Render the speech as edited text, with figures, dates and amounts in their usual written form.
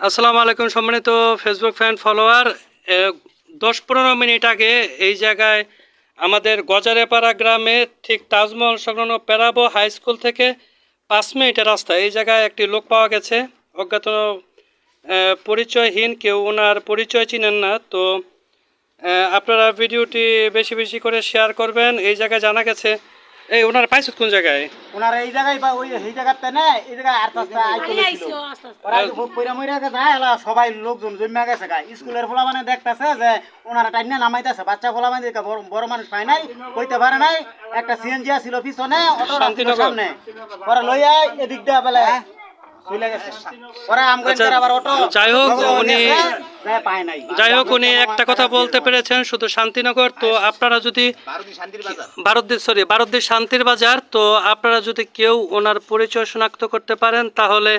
আসসালামু আলাইকুম সম্মানিত ফেসবুক ফ্যান ফলোয়ার। 10-15 মিনিট আগে এই জায়গায় আমাদের গজারেপাড়া গ্রামে ঠিক তাজমহল সংলগ্ন পেরাবো হাই স্কুল থেকে 5 মিনিটের রাস্তা এই জায়গায় একটি লোক পাওয়া গেছে অজ্ঞাত পরিচয়হীন। কেউ ওনার পরিচয় চিনেন না, তো আপনারা ভিডিওটি বেশি বেশি করে শেয়ার করবেন। এই জায়গায় জানা গেছে এই ওনার পাইছত কোন জায়গায়, ওনার এই জায়গায় বা ওই এই জায়গাতে না, এই জায়গায় আর রাস্তা আইছিল ওরা পয়রা মইরা গেছে এলা সবাই লোকজন জমা গেছে গা। স্কুলের পোলা মানে দেখতাছে যে ওনারা টাইনা নামাইতাছে, বাচ্চা পোলা মানে বড় মানুষ পায় নাই, কইতে পারে নাই। একটা সিএনজি ছিল পিছনে, অটো রাস্তার সামনে ওরা লইয়া এদিক দিয়ে বেলা চলে গেছে। ওরা আমগঞ্জের আবার অটো যাই হোক উনি পায় নাই। যাই হোক উনি একটা কথা বলতে পেরেছেন শুধু শান্তিনগর। তো আপনারা যদি ভারতদেশ শান্তির বাজার, তো আপনারা যদি কেউ ওনার পরিচয় শনাক্ত করতে পারেন তাহলে